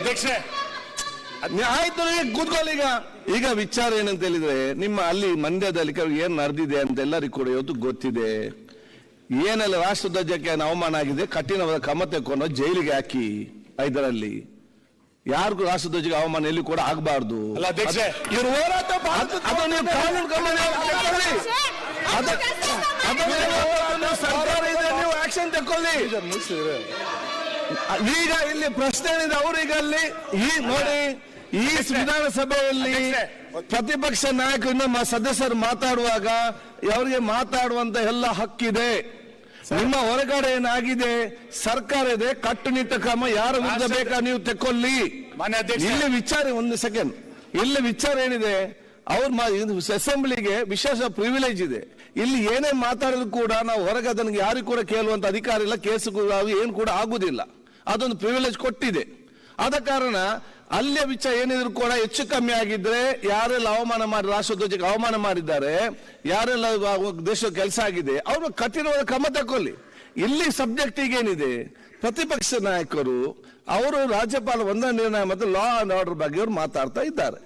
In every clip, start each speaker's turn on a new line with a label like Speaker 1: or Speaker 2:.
Speaker 1: ಅಧ್ಯಕ್ಷೆ
Speaker 2: ಆಯ್ತು, ಕೂತ್ಕೊಳ್ಳಿ. ಈಗ ವಿಚಾರ ಏನಂತ ಹೇಳಿದ್ರೆ, ನಿಮ್ಮ ಅಲ್ಲಿ ಮಂಡ್ಯದಲ್ಲಿ ಏನ್ ನಡೆದಿದೆ ಅಂತ ಎಲ್ಲರಿಗೂ ಕೂಡ ಇವತ್ತು ಗೊತ್ತಿದೆ. ಏನೆಲ್ಲ ರಾಷ್ಟ್ರಧ್ವಜಕ್ಕೆ ಅವಮಾನ ಆಗಿದೆ, ಕಠಿಣವಾದ ಕ್ರಮ ತೆಕ್ಕೊಂಡು ಜೈಲಿಗೆ ಹಾಕಿ. ಇದರಲ್ಲಿ ಯಾರಿಗೂ ರಾಷ್ಟ್ರಧ್ವಜಕ್ಕೆ ಅವಮಾನ ಎಲ್ಲಿ ಕೂಡ ಆಗಬಾರ್ದು.
Speaker 1: ಇವ್ರ ಹೋರಾಟ
Speaker 2: ಕಾನೂನು ಗಮನ ಸರ್ಕಾರ ಇದೆ, ನೀವು ಆಕ್ಷನ್ ತಕೊಳ್ಳಿ. ಈಗ ಇಲ್ಲಿ ಪ್ರಶ್ನೆ ಏನಿದೆ ಅವ್ರೀಗ ಅಲ್ಲಿ ನೋಡಿ, ಈ ವಿಧಾನಸಭೆಯಲ್ಲಿ ಪ್ರತಿಪಕ್ಷ ನಾಯಕರು ಸದಸ್ಯರು ಮಾತಾಡುವಾಗ ಅವರಿಗೆ ಮಾತಾಡುವಂತ ಎಲ್ಲ ಹಕ್ಕಿದೆ. ನಿಮ್ಮ ಹೊರಗಡೆ ಏನಾಗಿದೆ, ಸರ್ಕಾರ ಇದೆ, ಕಟ್ಟುನಿಟ್ಟ ಕ್ರಮ ಯಾರ ವಿರುದ್ಧ ಬೇಕಾ ನೀವು ತೆಕ್ಕೊಳ್ಳಿ. ಇಲ್ಲಿ ವಿಚಾರ ಒಂದು ಸೆಕೆಂಡ್, ಇಲ್ಲಿ ವಿಚಾರ ಏನಿದೆ, ಅವ್ರ ಅಸೆಂಬ್ಲಿಗೆ ವಿಶೇಷ ಪ್ರಿವಿಲೇಜ್ ಇದೆ. ಇಲ್ಲಿ ಏನೇ ಮಾತಾಡಿದ್ರು ಕೂಡ ನಾವು ಹೊರಗೆ ಅದನ್ನು ಯಾರಿಗೂ ಕೂಡ ಕೇಳುವಂತ ಅಧಿಕಾರ ಇಲ್ಲ, ಕೇಸು ಏನು ಕೂಡ ಆಗುದಿಲ್ಲ. ಅದೊಂದು ಪ್ರಿವಿಲೇಜ್ ಕೊಟ್ಟಿದೆ. ಆದ ಕಾರಣ ಅಲ್ಲಿಯ ವಿಚಾರ ಏನಿದ್ರು ಕೂಡ ಹೆಚ್ಚು ಕಮ್ಮಿ ಆಗಿದ್ರೆ, ಯಾರೆಲ್ಲ ಅವಮಾನ ಮಾಡಿ ರಾಷ್ಟ್ರಧ್ವಜಕ್ಕೆ ಅವಮಾನ ಮಾಡಿದ್ದಾರೆ, ಯಾರೆಲ್ಲ ದೇಶದ ಕೆಲಸ ಆಗಿದೆ, ಅವರು ಕಠಿಣವಾದ ಕ್ರಮ ತಗೊಳ್ಳಿ. ಇಲ್ಲಿ ಸಬ್ಜೆಕ್ಟ್ ಈಗೇನಿದೆ, ಪ್ರತಿಪಕ್ಷ ನಾಯಕರು ಅವರು ರಾಜ್ಯಪಾಲ ವಂದನಾ ನಿರ್ಣಯ ಮತ್ತು ಲಾ ಅಂಡ್ ಆರ್ಡರ್ ಬಗ್ಗೆ ಅವರು ಮಾತಾಡ್ತಾ ಇದ್ದಾರೆ.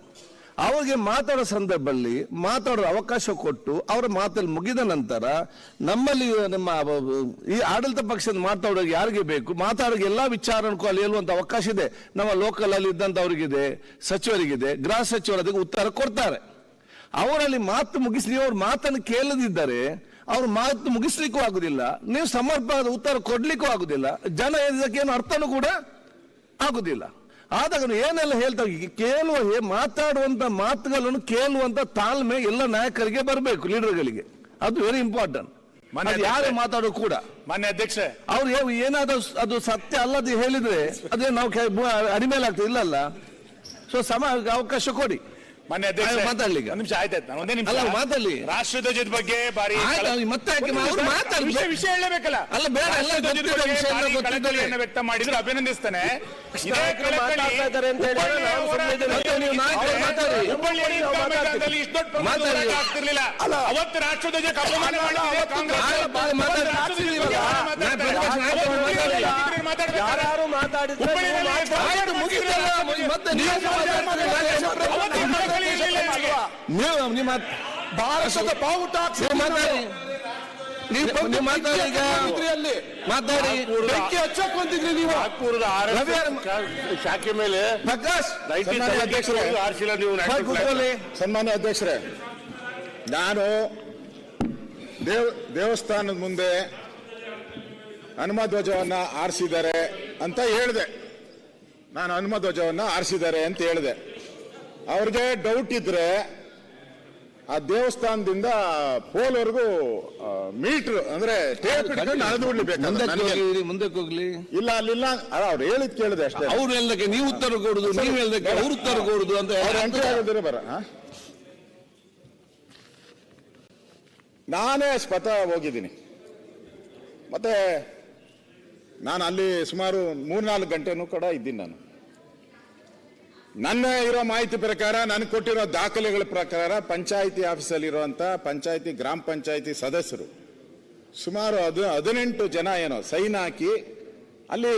Speaker 2: ಅವ್ರಿಗೆ ಮಾತಾಡೋ ಸಂದರ್ಭದಲ್ಲಿ ಮಾತಾಡೋ ಅವಕಾಶ ಕೊಟ್ಟು ಅವರ ಮಾತಲ್ಲಿ ಮುಗಿದ ನಂತರ ನಮ್ಮಲ್ಲಿ ನಮ್ಮ ಈ ಆಡಳಿತ ಪಕ್ಷದ ಮಾತಾಡೋಕೆ ಯಾರಿಗೆ ಬೇಕು, ಮಾತಾಡೋಕೆ ಎಲ್ಲಾ ವಿಚಾರಕ್ಕೂ ಅಲ್ಲಿ ಹೇಳುವಂತ ಅವಕಾಶ ಇದೆ. ನಮ್ಮ ಲೋಕಲ್ ಅಲ್ಲಿ ಇದ್ದಂತವ್ರಿಗಿದೆ, ಸಚಿವರಿಗಿದೆ, ಗೃಹ ಸಚಿವರು ಅದಕ್ಕೆ ಉತ್ತರ ಕೊಡ್ತಾರೆ. ಅವರಲ್ಲಿ ಮಾತು ಮುಗಿಸ್ಲಿ, ಅವ್ರ ಮಾತನ್ನು ಕೇಳದಿದ್ದರೆ ಅವ್ರ ಮಾತು ಮುಗಿಸ್ಲಿಕ್ಕೂ ಆಗುದಿಲ್ಲ, ನೀವು ಸಮರ್ಪಕ ಉತ್ತರ ಕೊಡ್ಲಿಕ್ಕೂ ಆಗುದಿಲ್ಲ, ಜನ ಇದಕ್ಕೇನು ಅರ್ಥನೂ ಕೂಡ ಆಗುದಿಲ್ಲ. ಆದಾಗ ಏನೆಲ್ಲ ಹೇಳ್ತಾರೆ, ಕೇಳುವ ಮಾತಾಡುವಂತ ಮಾತುಗಳನ್ನು ಕೇಳುವಂತ ತಾಳ್ಮೆ ಎಲ್ಲ ನಾಯಕರಿಗೆ ಬರಬೇಕು, ಲೀಡರ್ಗಳಿಗೆ. ಅದು ವೆರಿ ಇಂಪಾರ್ಟೆಂಟ್. ಯಾರೇ ಮಾತಾಡೋ ಕೂಡ
Speaker 1: ಮಾನ್ಯ ಅಧ್ಯಕ್ಷೆ
Speaker 2: ಅವ್ರು ಏನಾದ್ರು ಅದು ಸತ್ಯ ಅಲ್ಲದೆ ಹೇಳಿದ್ರೆ ಅದೇ ನಾವು ಅಡಿಮೇಲೆ ಆಗ್ತದೆ, ಇಲ್ಲಲ್ಲ. ಸೊ ಅವಕಾಶ ಕೊಡಿ.
Speaker 1: ಮಾನ್ಯ ಅಧ್ಯಕ್ಷ
Speaker 2: ಮಾತಾಡ್ಲಿ.
Speaker 1: ನಿಮಿಷ ಆಯ್ತಾಯ್ತು, ನಾನು ಒಂದೇ ನಿಮಿಷ
Speaker 2: ಮಾತಾಡ್ಲಿ.
Speaker 1: ರಾಷ್ಟ್ರಧ್ವಜದ ಬಗ್ಗೆ ಬಾರಿ
Speaker 2: ಮತ್ತೆ
Speaker 1: ವಿಷಯ ಹೇಳಬೇಕಲ್ಲ,
Speaker 2: ಅಲ್ಲ ಬೇಡ,
Speaker 1: ವ್ಯಕ್ತ ಮಾಡಿದ್ರು ಅಭಿನಂದಿಸ್ತೇನೆ. ಆಗ್ತಿರ್ಲಿಲ್ಲ ಅವತ್ತು ರಾಷ್ಟ್ರಧ್ವಜಕ್ಕೆ ಅಪಮಾನ
Speaker 3: ಯಾರು ಮಾತಾಡಿದ್ರೆ
Speaker 2: ನಿಮ್ಮ ಭಾರತದ ಬಾವುಟ ಮಾತಾಡಿ ಬೆಂಕಿ ಹಚ್ಚಕೊಂಡಿದ್ರಿ ನೀವು
Speaker 3: ಶಾಖೆ ಮೇಲೆ. ಸನ್ಮಾನ್ಯ ಅಧ್ಯಕ್ಷರೇ, ನಾನು ದೇವಸ್ಥಾನದ ಮುಂದೆ ಹನುಮ ಧ್ವಜವನ್ನ ಆರಿಸಿದ್ದಾರೆ ಅಂತ ಹೇಳಿದೆ. ನಾನು ಹನುಮ ಧ್ವಜವನ್ನ ಆರಿಸಿದ್ದಾರೆ ಅಂತ ಹೇಳಿದೆ. ಅವ್ರಿಗೆ ಡೌಟ್ ಇದ್ರೆ ಆ ದೇವಸ್ಥಾನದಿಂದ ಪೋಲ್ವರೆಗೂ ಮೀಟರ್ ಅಂದ್ರೆ ಟೇಪ್ ಹಿಡ್ಕೊಂಡು ಅಳೆದು ಬಿಡ್ಬೇಕು.
Speaker 2: ಮುಂದಕ್ಕೆ ಹೋಗ್ಲಿ.
Speaker 3: ಇಲ್ಲ ಅಲ್ಲಿಲ್ಲ, ಅವ್ರು ಹೇಳಿದ್ ಕೇಳಿದೆ ಅಷ್ಟೇ.
Speaker 2: ಅವ್ರು ಹೇಳಕ್ಕೆ ನೀವು ಉತ್ತರ ಕೊಡುದು, ನೀವು ಹೇಳಕ್ಕೆ ಅವ್ರು ಉತ್ತರ ಕೊಡುದು ಅಂತ
Speaker 3: ಎಂಟ್ರಿ ಆಗೋದಿರ ಬರ. ನಾನೇ ಸ್ವತಃ ಹೋಗಿದ್ದೀನಿ. ಮತ್ತೆ ನಾನು ಅಲ್ಲಿ ಸುಮಾರು 3-4 ಗಂಟೆನೂ ಕೂಡ ಇದ್ದೀನಿ. ನಾನು ನನ್ನ ಇರೋ ಮಾಹಿತಿ ಪ್ರಕಾರ, ನನಗೆ ಕೊಟ್ಟಿರೋ ದಾಖಲೆಗಳ ಪ್ರಕಾರ, ಪಂಚಾಯಿತಿ ಆಫೀಸಲ್ಲಿರುವಂಥ ಪಂಚಾಯಿತಿ ಗ್ರಾಮ ಪಂಚಾಯಿತಿ ಸದಸ್ಯರು ಸುಮಾರು 18 ಜನ ಏನೋ ಸೈನ್ ಹಾಕಿ ಅಲ್ಲಿ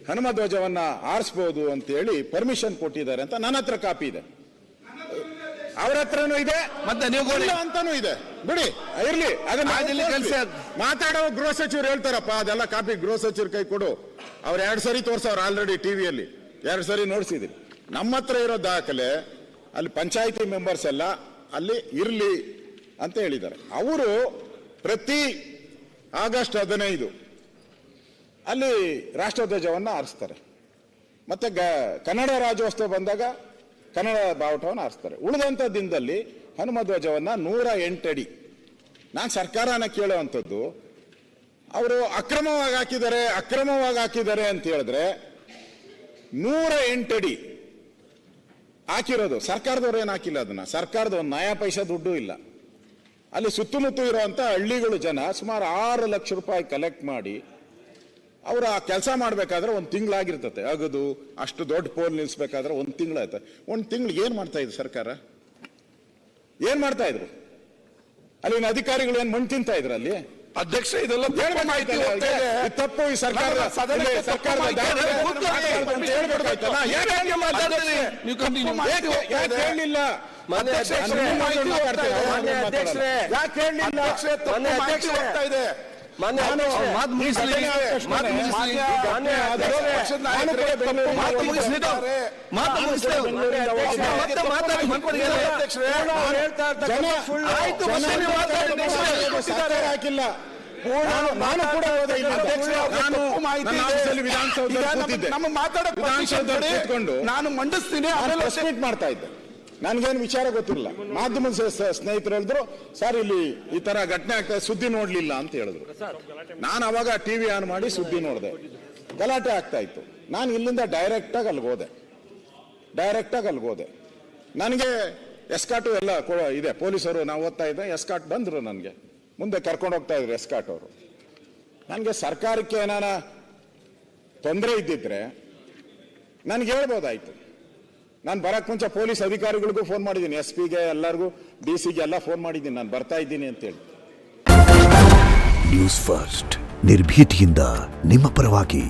Speaker 3: ಹನುಮ ಧ್ವಜವನ್ನ ಆರಿಸಬಹುದು ಅಂತೇಳಿ ಪರ್ಮಿಷನ್ ಕೊಟ್ಟಿದ್ದಾರೆ ಅಂತ ನನ್ನ ಹತ್ರ ಕಾಪಿ ಇದೆ, ಅವ್ರ ಹತ್ರನೂ ಇದೆ,
Speaker 2: ಮತ್ತೆ ನೀವು
Speaker 3: ಅಂತಾನೂ ಇದೆ. ಬಿಡಿ, ಇರ್ಲಿ. ಅದನ್ನ ಮಾತಾಡೋ ಗೃಹ ಸಚಿವರು ಹೇಳ್ತಾರಪ್ಪ, ಅದೆಲ್ಲ ಕಾಪಿ ಗೃಹ ಸಚಿವರು ಕೈ ಕೊಡು. ಅವ್ರು 2 ಸರಿ ತೋರ್ಸವ್ರು ಆಲ್ರೆಡಿ ಟಿವಿಯಲ್ಲಿ, 2 ಸರಿ ನೋಡ್ಸಿದ್ರಿ. ನಮ್ಮ ಹತ್ರ ಇರೋ ದಾಖಲೆ ಅಲ್ಲಿ ಪಂಚಾಯಿತಿ ಮೆಂಬರ್ಸ್ ಎಲ್ಲ ಅಲ್ಲಿ ಇರ್ಲಿ ಅಂತ ಹೇಳಿದ್ದಾರೆ. ಅವರು ಪ್ರತಿ ಆಗಸ್ಟ್ 15 ಅಲ್ಲಿ ರಾಷ್ಟ್ರಧ್ವಜವನ್ನು ಆರಿಸ್ತಾರೆ. ಮತ್ತೆ ಕನ್ನಡ ರಾಜ್ಯೋತ್ಸವ ಬಂದಾಗ ಕನ್ನಡ ಬಾವುಟವನ್ನು ಆರಿಸ್ತಾರೆ. ಉಳಿದಂಥ ದಿನದಲ್ಲಿ ಹನುಮ ಧ್ವಜವನ್ನು 108 ಅಡಿ. ನಾನು ಸರ್ಕಾರನ ಕೇಳುವಂಥದ್ದು, ಅವರು ಅಕ್ರಮವಾಗಿ ಹಾಕಿದ್ದಾರೆ ಅಂತ ಹೇಳಿದ್ರೆ 108 ಅಡಿ ಹಾಕಿರೋದು ಸರ್ಕಾರದವ್ರು ಏನು ಹಾಕಿಲ್ಲ. ಅದನ್ನ ಸರ್ಕಾರದ 1 ನಯಾ ಪೈಸಾ ದುಡ್ಡು ಇಲ್ಲ. ಅಲ್ಲಿ ಸುತ್ತಮುತ್ತ ಇರುವಂತ ಹಳ್ಳಿಗಳು ಜನ ಸುಮಾರು 6 ಲಕ್ಷ ರೂಪಾಯಿ ಕಲೆಕ್ಟ್ ಮಾಡಿ ಅವರ ಕೆಲಸ ಮಾಡಬೇಕಾದ್ರೆ 1 ತಿಂಗಳಾಗಿರ್ತತೆ. ಅಗದು ಅಷ್ಟು ದೊಡ್ಡ ಪೋಲ್ ನಿಲ್ಲಿಸಬೇಕಾದ್ರೆ 1 ತಿಂಗಳಾಯ್ತು. 1 ತಿಂಗಳಿಗೆ ಏನ್ ಮಾಡ್ತಾ ಇದ್ರು ಸರ್ಕಾರ? ಏನ್ ಮಾಡ್ತಾ ಇದ್ರು? ಅಲ್ಲಿನ ಅಧಿಕಾರಿಗಳು ಏನ್ ಮಣ್ಣು ತಿಂತಾ ಇದ್ರು ಅಲ್ಲಿ?
Speaker 2: ಅಧ್ಯಕ್ಷ ಇದೆಲ್ಲ ತಪ್ಪು ಮಾಹಿತಿ ಹೋಗ್ತಾ ಇದೆ.
Speaker 3: ಇದು ತಪ್ಪು, ಈ ಸರ್ಕಾರದ
Speaker 2: ಸದನಕ್ಕೆ
Speaker 3: ಸರ್ಕಾರದ
Speaker 2: ತಪ್ಪು ಮಾಹಿತಿ
Speaker 3: ದಾಖಲೆ
Speaker 2: ಕೂತ್ಕೊಳ್ಳಿ.
Speaker 3: ಅಂತ ಹೇಳ್ಬೇಕಾಯ್ತಲ್ಲ.
Speaker 2: ಯಾಕೆ ಹಂಗೆ ಮಾತಾಡ್ತೀರಿ? ನೀವು continue ಮಾಡಿ.
Speaker 3: ಯಾಕೆ ಹೇಳಲಿಲ್ಲ?
Speaker 2: ಮಾನ್ಯ ಅಧ್ಯಕ್ಷರೇ,
Speaker 3: ಮಾಹಿತಿ ಹೋಗ್ತಾ ಇದೆ.
Speaker 2: ಮಾನ್ಯ ಅಧ್ಯಕ್ಷರೇ,
Speaker 3: ಯಾಕೆ ಹೇಳಲಿಲ್ಲ?
Speaker 2: ಮಾನ್ಯ ಅಧ್ಯಕ್ಷರೇ,
Speaker 3: ಹೋಗ್ತಾ ಇದೆ.
Speaker 2: ಮಾನ್ಯ ಅಧ್ಯಕ್ಷರೇ, ಮಾತು ಮುಗಿಸ್ಲಿ. ಮಾತು ಮುಗಿಸ್ಲಿ.
Speaker 3: ಮಾನ್ಯ ಅಧ್ಯಕ್ಷರೇ, ನಾನು ಕೂಡ ಬೆಂಗಳೂರಿನ
Speaker 2: ಮಾತು ಮುಗಿಸ್ಲಿ. ಮಾತು ಮುಗಿಸ್ಲಿ. ಮತ್ತೆ ಮಾತಾಡಿ ಮಾಡ್ಕೊಡಿ ಅಧ್ಯಕ್ಷರೇ. ಆಯ್ತು, ಮತ್ತೆ ನೀವು ಮಾತಾಡಿ ಅಧ್ಯಕ್ಷರೇ.
Speaker 3: ಹಾಕಿಲ್ಲ. ನಾನು ಕೂಡ ಹೋದೆ ಇಲ್ಲಿ. ನಾನು ನನ್ನ ಆಫೀಸಲ್ಲಿ ವಿಧಾನಸೌಧದಲ್ಲಿ ಕೂತಿದ್ದೆ. ವಿಧಾನಸೌಧದಲ್ಲಿ ಕೂತ್ಕೊಂಡು
Speaker 4: ನಾನು ಮಂಡಿಸ್ತೀನಿ,
Speaker 3: ಪ್ರೆಸ್ ಮೀಟ್ ಮಾಡ್ತಾ ಇದ್ದೆ. ನನ್ಗೇನು ವಿಚಾರ ಗೊತ್ತಿರಲಿಲ್ಲ. ಮಾಧ್ಯಮದ ಸ್ನೇಹಿತರು ಹೇಳಿದ್ರು, ಸರ್ ಇಲ್ಲಿ ಈ ತರ ಘಟನೆ ಆಗ್ತದೆ, ಸುದ್ದಿ ನೋಡ್ಲಿಲ್ಲ ಅಂತ ಹೇಳಿದ್ರು. ನಾನು ಅವಾಗ ಟಿವಿ ಆನ್ ಮಾಡಿ ಸುದ್ದಿ ನೋಡಿದೆ. ಗಲಾಟೆ ಆಗ್ತಾ ಇತ್ತು. ನಾನು ಇಲ್ಲಿಂದ ಡೈರೆಕ್ಟ್ ಆಗಿ ಅಲ್ಲಿಗೆ ಹೋದೆ. ನನಗೆ ಎಸ್ಕಾಟು ಎಲ್ಲ ಇದೆ, ಪೊಲೀಸರು ನಾವು ಓದ್ತಾ ಇದ್ದೆ. ಎಸ್ಕಾಟ್ ಬಂದ್ರು, ನನಗೆ ಮುಂದೆ ಕರ್ಕೊಂಡು ಹೋಗ್ತಾ ಇದ್ರು ಎಸ್ಕಾಟ್ ಅವರು. ನನಗೆ ಸರ್ಕಾರಕ್ಕೆ ಏನಾನ ತೊಂದರೆ ಇದ್ದಿದ್ರೆ ನನಗೆ ಹೇಳ್ಬೋದಾಯ್ತು. ನಾನು ಬರಕ್ ಮುಂಚೆ ಪೊಲೀಸ್ ಅಧಿಕಾರಿಗಳಿಗೂ ಫೋನ್ ಮಾಡಿದ್ದೀನಿ, SP ಗೆ ಎಲ್ಲರಿಗೂ, DC ಗೆ ಎಲ್ಲ ಫೋನ್ ಮಾಡಿದ್ದೀನಿ, ನಾನು ಬರ್ತಾ ಇದ್ದೀನಿ ಅಂತೇಳಿ.
Speaker 5: ನ್ಯೂಸ್ ಫಸ್ಟ್ ನಿರ್ಭೀತಿಯಿಂದ ನಿಮ್ಮ ಪರವಾಗಿ.